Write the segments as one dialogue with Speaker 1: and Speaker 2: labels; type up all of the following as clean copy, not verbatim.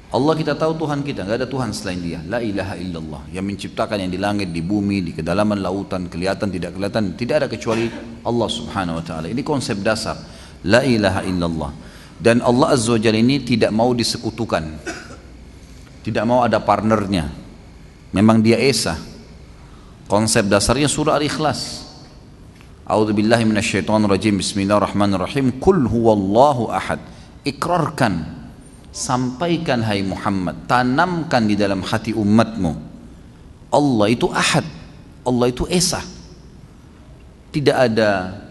Speaker 1: Allah kita tahu Tuhan kita, nggak ada Tuhan selain Dia. La ilaha illallah, yang menciptakan yang di langit, di bumi, di kedalaman lautan, kelihatan tidak kelihatan, tidak ada kecuali Allah Subhanahu wa taala. Ini konsep dasar. La ilaha illallah. Dan Allah Azza wa Jalla ini tidak mau disekutukan. Tidak mau ada partnernya. Memang Dia esa. Konsep dasarnya surah Al-Ikhlas. A'udzubillahi minasyaitonirrajim. Bismillahirrahmanirrahim. Qul huwallahu ahad. Ikrarkan, sampaikan hai Muhammad, tanamkan di dalam hati umatmu, Allah itu ahad, Allah itu esa, tidak ada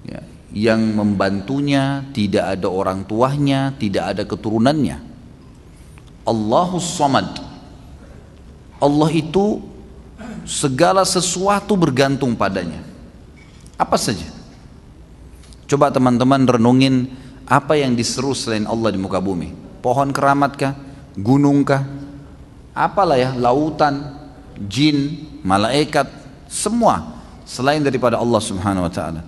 Speaker 1: ya, yang membantunya, tidak ada orang tuanya, tidak ada keturunannya. Allahus Samad, Allah itu segala sesuatu bergantung padanya, apa saja. Coba teman-teman renungin, apa yang diseru selain Allah di muka bumi? Pohon keramat kah? Gunung kah? Apalah ya, lautan, jin, malaikat, semua selain daripada Allah Subhanahu wa taala.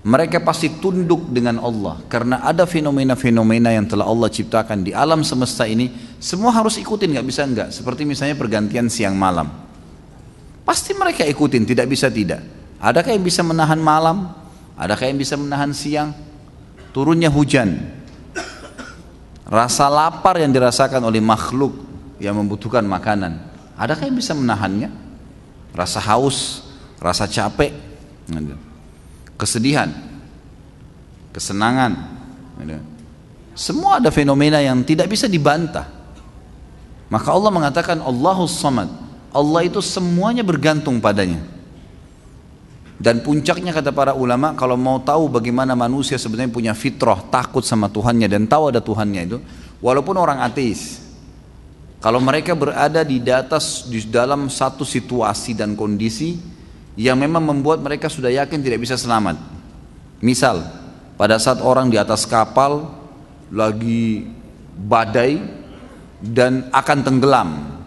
Speaker 1: Mereka pasti tunduk dengan Allah karena ada fenomena-fenomena yang telah Allah ciptakan di alam semesta ini, semua harus ikutin, nggak bisa enggak. Seperti misalnya pergantian siang malam. Pasti mereka ikutin, tidak bisa tidak. Adakah yang bisa menahan malam? Adakah yang bisa menahan siang? Turunnya hujan, rasa lapar yang dirasakan oleh makhluk yang membutuhkan makanan, adakah yang bisa menahannya? Rasa haus, rasa capek, kesedihan, kesenangan, semua ada fenomena yang tidak bisa dibantah. Maka Allah mengatakan Allahus Samad, Allah itu semuanya bergantung padanya. Dan puncaknya kata para ulama, kalau mau tahu bagaimana manusia sebenarnya punya fitrah takut sama Tuhannya dan tahu ada Tuhannya itu, walaupun orang ateis, kalau mereka berada di dalam satu situasi dan kondisi yang memang membuat mereka sudah yakin tidak bisa selamat. Misal, pada saat orang di atas kapal lagi badai dan akan tenggelam,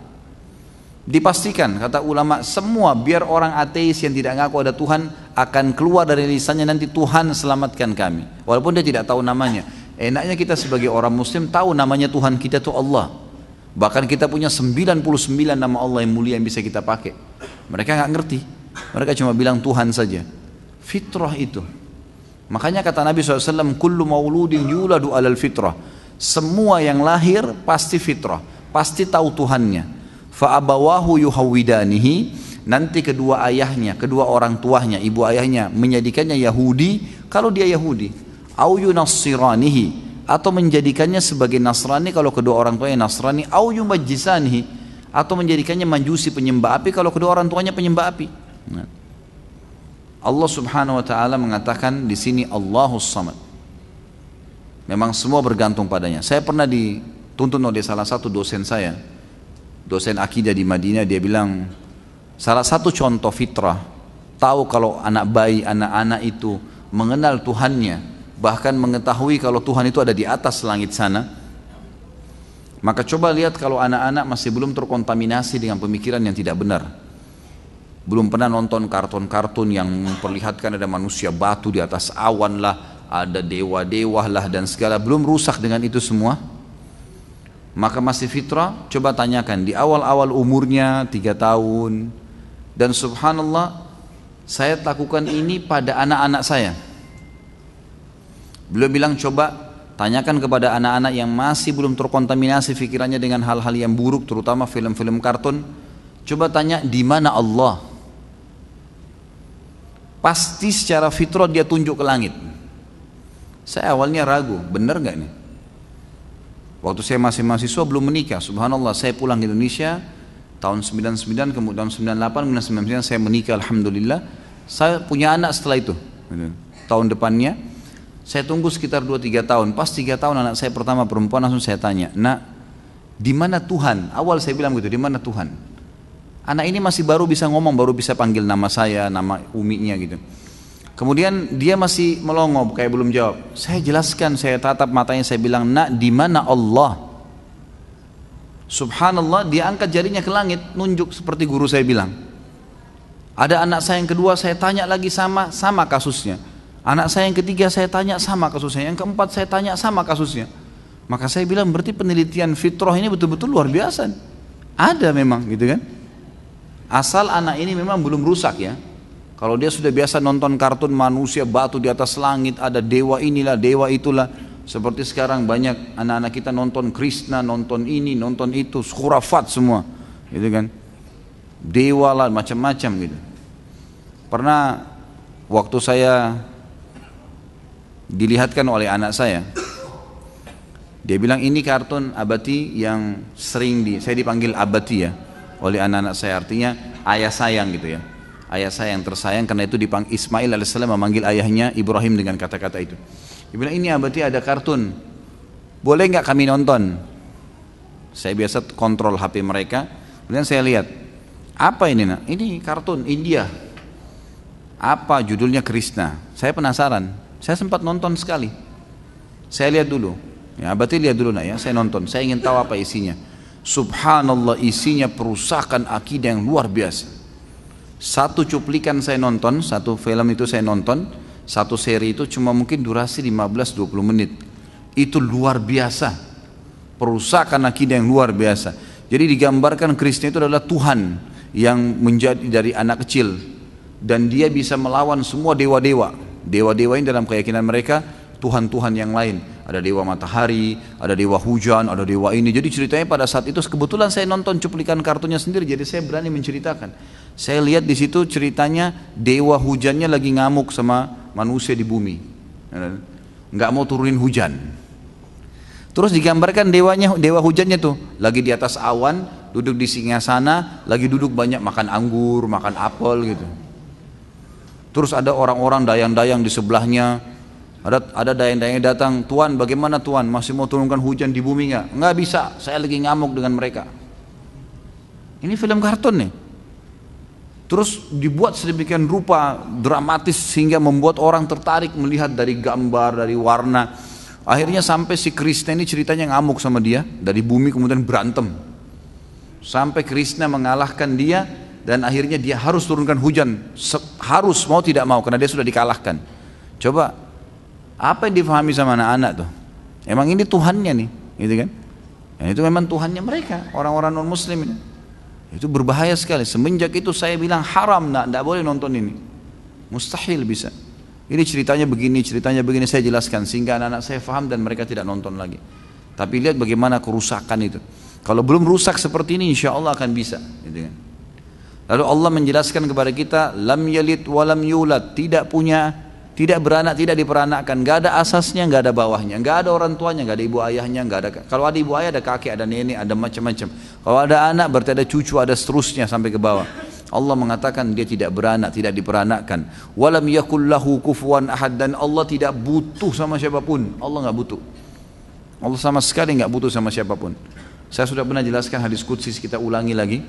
Speaker 1: dipastikan kata ulama semua, biar orang ateis yang tidak ngaku ada Tuhan akan keluar dari lisannya nanti, Tuhan selamatkan kami, walaupun dia tidak tahu namanya. Enaknya kita sebagai orang muslim tahu namanya Tuhan kita itu Allah, bahkan kita punya 99 nama Allah yang mulia yang bisa kita pakai. Mereka nggak ngerti, mereka cuma bilang Tuhan saja. Fitrah itu, makanya kata Nabi SAW, kullu mauludin yuladu alal fitrah, semua yang lahir pasti fitrah, pasti tahu Tuhannya. Fa'abawahu yuhawidanihi, nanti kedua ayahnya, kedua orang tuanya, ibu ayahnya menjadikannya Yahudi kalau dia Yahudi, au yunassiranihi, atau menjadikannya sebagai Nasrani kalau kedua orang tuanya Nasrani, au yumajjisanihi, atau menjadikannya Majusi, penyembah api kalau kedua orang tuanya penyembah api. Allah Subhanahu wa taala mengatakan di sini Allahus Samad. Memang semua bergantung padanya. Saya pernah dituntun oleh salah satu dosen saya, dosen akidah di Madinah, dia bilang salah satu contoh fitrah, tahu kalau anak bayi, anak-anak itu mengenal Tuhannya, bahkan mengetahui kalau Tuhan itu ada di atas langit sana. Maka coba lihat kalau anak-anak masih belum terkontaminasi dengan pemikiran yang tidak benar, belum pernah nonton kartun-kartun yang memperlihatkan ada manusia batu di atas awan lah, ada dewa-dewa lah dan segala, belum rusak dengan itu semua, maka masih fitrah. Coba tanyakan di awal-awal umurnya 3 tahun, dan subhanallah saya lakukan ini pada anak-anak saya. Beliau bilang coba tanyakan kepada anak-anak yang masih belum terkontaminasi pikirannya dengan hal-hal yang buruk, terutama film-film kartun, coba tanya di mana Allah. Pasti secara fitrah dia tunjuk ke langit. Saya awalnya ragu, benar gak nih? Waktu saya masih mahasiswa belum menikah, subhanallah, saya pulang ke Indonesia tahun 99, kemudian tahun 98, kemudian 99 saya menikah, alhamdulillah. Saya punya anak setelah itu. Tahun depannya saya tunggu sekitar 2-3 tahun. Pas 3 tahun anak saya pertama perempuan, langsung saya tanya, "Nak, di mana Tuhan?" Awal saya bilang gitu, "Di mana Tuhan?" Anak ini masih baru bisa ngomong, baru bisa panggil nama saya, nama uminya gitu. Kemudian dia masih melongo, kayak belum jawab. Saya jelaskan, saya tatap matanya, saya bilang, "Nak, di mana Allah?" Subhanallah, dia angkat jarinya ke langit, nunjuk seperti guru saya bilang. Ada anak saya yang kedua, saya tanya lagi, sama kasusnya. Anak saya yang ketiga saya tanya, sama kasusnya. Yang keempat saya tanya, sama kasusnya. Maka saya bilang berarti penelitian fitrah ini betul-betul luar biasa. Ada memang gitu kan. Asal anak ini memang belum rusak ya. Kalau dia sudah biasa nonton kartun manusia batu di atas langit, ada dewa inilah, dewa itulah. Seperti sekarang banyak anak-anak kita nonton Krishna, nonton ini, nonton itu, khurafat semua, gitu kan. Dewa lah, macam-macam gitu. Pernah waktu saya dilihatkan oleh anak saya, dia bilang ini kartun Abati yang sering saya dipanggil Abati ya oleh anak-anak saya, artinya ayah sayang gitu ya. Ayah saya yang tersayang, karena itu Ismail alaihissalam memanggil ayahnya Ibrahim dengan kata-kata itu. Dia bilang ini Abati ada kartun, boleh nggak kami nonton? Saya biasa kontrol HP mereka, kemudian saya lihat, apa ini nak? Ini kartun India, apa judulnya Krishna. Saya penasaran, saya sempat nonton sekali. Saya lihat dulu, ya Abati lihat dulu nak ya, saya nonton, saya ingin tahu apa isinya. Subhanallah, isinya perusakan akidah yang luar biasa. Satu cuplikan saya nonton, satu film itu saya nonton, satu seri itu cuma mungkin durasi 15-20 menit. Itu luar biasa, perusakan akidah yang luar biasa. Jadi digambarkan Krishna itu adalah Tuhan yang menjadi dari anak kecil, dan dia bisa melawan semua dewa-dewa. Dewa-dewa ini dalam keyakinan mereka Tuhan-Tuhan yang lain. Ada dewa matahari, ada dewa hujan, ada dewa ini. Jadi ceritanya pada saat itu kebetulan saya nonton cuplikan kartunya sendiri, jadi saya berani menceritakan. Saya lihat di situ ceritanya dewa hujannya lagi ngamuk sama manusia di bumi, nggak mau turunin hujan. Terus digambarkan dewa hujannya tuh lagi di atas awan, duduk di singgasana, lagi duduk banyak makan anggur, makan apel gitu. Terus ada orang-orang dayang-dayang di sebelahnya. Ada dayang-dayangnya datang, Tuan bagaimana Tuan, masih mau turunkan hujan di bumi nggak? Nggak bisa, saya lagi ngamuk dengan mereka. Ini film kartun nih. Terus dibuat sedemikian rupa dramatis sehingga membuat orang tertarik melihat dari gambar, dari warna. Akhirnya sampai si Krishna ini ceritanya ngamuk sama dia, dari bumi kemudian berantem. Sampai Krishna mengalahkan dia dan akhirnya dia harus turunkan hujan. Harus, mau tidak mau, karena dia sudah dikalahkan. Coba apa yang difahami sama anak-anak tuh? Emang ini Tuhannya nih, gitu kan? Dan itu memang Tuhannya mereka, orang-orang non muslim ini. Itu berbahaya sekali. Semenjak itu saya bilang haram nak, tidak boleh nonton ini. Mustahil bisa. Ini ceritanya begini, saya jelaskan sehingga anak-anak saya faham dan mereka tidak nonton lagi. Tapi lihat bagaimana kerusakan itu. Kalau belum rusak seperti ini, insya Allah akan bisa. Gitu kan? Lalu Allah menjelaskan kepada kita, lam yalid walam yulad, tidak beranak, tidak diperanakkan, nggak ada asasnya, nggak ada bawahnya, nggak ada orang tuanya, nggak ada ibu ayahnya, nggak ada. Kalau ada ibu ayah, ada kakek, ada nenek, ada macam-macam. Kalau ada anak, berarti ada cucu, ada seterusnya sampai ke bawah. Allah mengatakan dia tidak beranak, tidak diperanakkan. Walam yakul lahu kufuwan ahad, dan Allah tidak butuh sama siapapun. Allah nggak butuh. Allah sama sekali nggak butuh sama siapapun. Saya sudah pernah jelaskan hadis qudsi, kita ulangi lagi.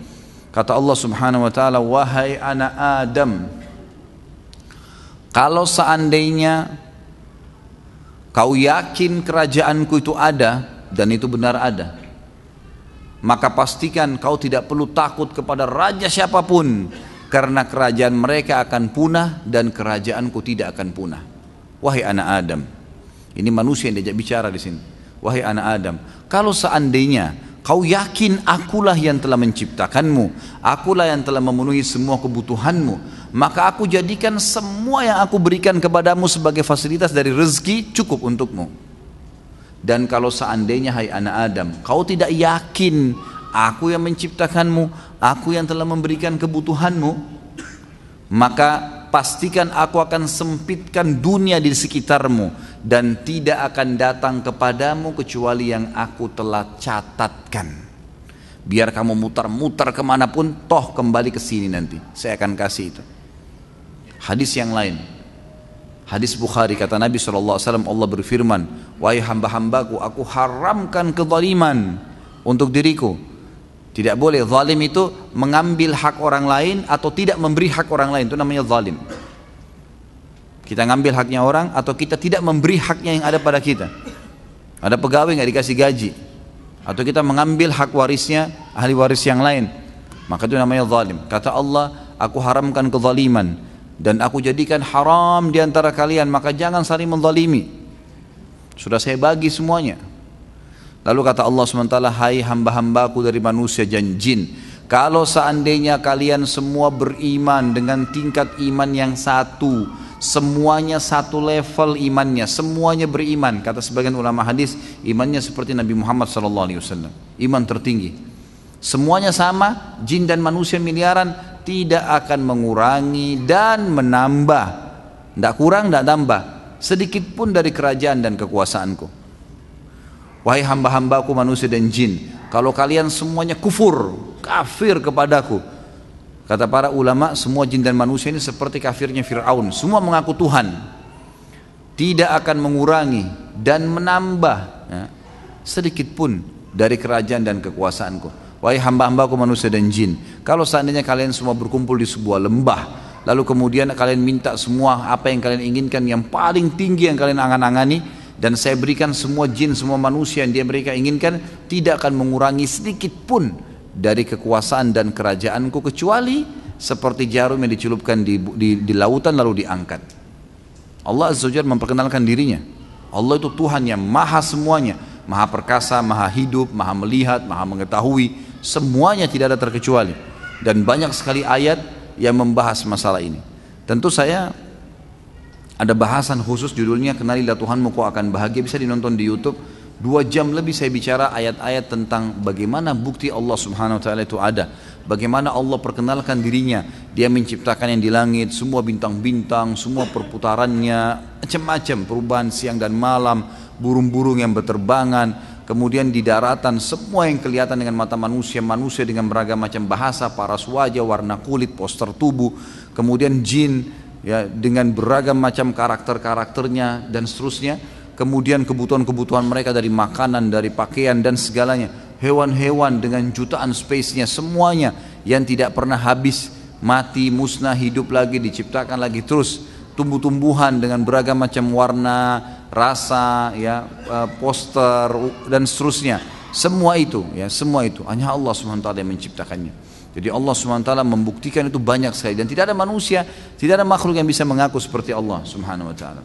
Speaker 1: Kata Allah Subhanahu wa taala, wahai anak Adam, kalau seandainya kau yakin kerajaanku itu ada, dan itu benar ada, maka pastikan kau tidak perlu takut kepada raja siapapun, karena kerajaan mereka akan punah dan kerajaanku tidak akan punah. Wahai anak Adam, ini manusia yang diajak bicara di sini. Wahai anak Adam, kalau seandainya kau yakin akulah yang telah menciptakanmu, akulah yang telah memenuhi semua kebutuhanmu, maka aku jadikan semua yang aku berikan kepadamu sebagai fasilitas dari rezeki cukup untukmu. Dan kalau seandainya hai anak Adam, kau tidak yakin aku yang menciptakanmu, aku yang telah memberikan kebutuhanmu, maka pastikan aku akan sempitkan dunia di sekitarmu dan tidak akan datang kepadamu kecuali yang aku telah catatkan. Biar kamu mutar-mutar kemanapun, toh kembali ke sini nanti. Saya akan kasih itu. Hadis yang lain, hadis Bukhari, kata Nabi SAW, Allah berfirman, wahai hamba-hambaku, aku haramkan kezaliman untuk diriku. Tidak boleh, zalim itu mengambil hak orang lain atau tidak memberi hak orang lain, itu namanya zalim. Kita ngambil haknya orang atau kita tidak memberi haknya yang ada pada kita. Ada pegawai nggak dikasih gaji, atau kita mengambil hak warisnya ahli waris yang lain, maka itu namanya zalim. Kata Allah, aku haramkan kezaliman dan aku jadikan haram di antara kalian, maka jangan saling menzalimi. Sudah saya bagi semuanya. Lalu kata Allah SWT, hai hamba-hambaku dari manusia dan jin, kalau seandainya kalian semua beriman dengan tingkat iman yang satu, semuanya satu level imannya, semuanya beriman. Kata sebagian ulama hadis, imannya seperti Nabi Muhammad SAW, iman tertinggi. Semuanya sama, jin dan manusia miliaran, tidak akan mengurangi dan menambah, tidak kurang, tidak tambah sedikit pun dari kerajaan dan kekuasaanku. Wahai hamba-hambaku manusia dan jin, kalau kalian semuanya kafir kepadaku, kata para ulama, semua jin dan manusia ini seperti kafirnya Fir'aun, semua mengaku Tuhan, tidak akan mengurangi dan menambah ya, sedikit pun dari kerajaan dan kekuasaanku. Wahai hamba-hambaku manusia dan jin, kalau seandainya kalian semua berkumpul di sebuah lembah, lalu kemudian kalian minta semua apa yang kalian inginkan, yang paling tinggi yang kalian angan-angani, dan saya berikan semua jin, semua manusia yang mereka inginkan, tidak akan mengurangi sedikit pun dari kekuasaan dan kerajaanku, kecuali seperti jarum yang dicelupkan di lautan lalu diangkat. Allah Azza wa Jalla memperkenalkan dirinya. Allah itu Tuhan yang maha semuanya, maha perkasa, maha hidup, maha melihat, maha mengetahui, semuanya tidak ada terkecuali. Dan banyak sekali ayat yang membahas masalah ini. Tentu saya ada bahasan khusus judulnya Kenalilah Tuhanmu Kau Akan Bahagia, bisa dinonton di YouTube. 2 jam lebih saya bicara ayat-ayat tentang bagaimana bukti Allah Subhanahu wa taala itu ada. Bagaimana Allah perkenalkan dirinya, Dia menciptakan yang di langit, semua bintang-bintang, semua perputarannya, macam-macam perubahan siang dan malam, burung-burung yang berterbangan. Kemudian di daratan semua yang kelihatan dengan mata manusia, manusia dengan beragam macam bahasa, paras wajah, warna kulit, postur tubuh. Kemudian jin ya dengan beragam macam karakter-karakternya dan seterusnya. Kemudian kebutuhan-kebutuhan mereka dari makanan, dari pakaian dan segalanya. Hewan-hewan dengan jutaan spesiesnya, semuanya yang tidak pernah habis, mati, musnah, hidup lagi, diciptakan lagi terus. Tumbuh-tumbuhan dengan beragam macam warna, rasa, ya, poster dan seterusnya. Semua itu, ya, semua itu hanya Allah SWT yang menciptakannya. Jadi Allah SWT membuktikan itu banyak sekali, dan tidak ada manusia, tidak ada makhluk yang bisa mengaku seperti Allah Subhanahu wa taala.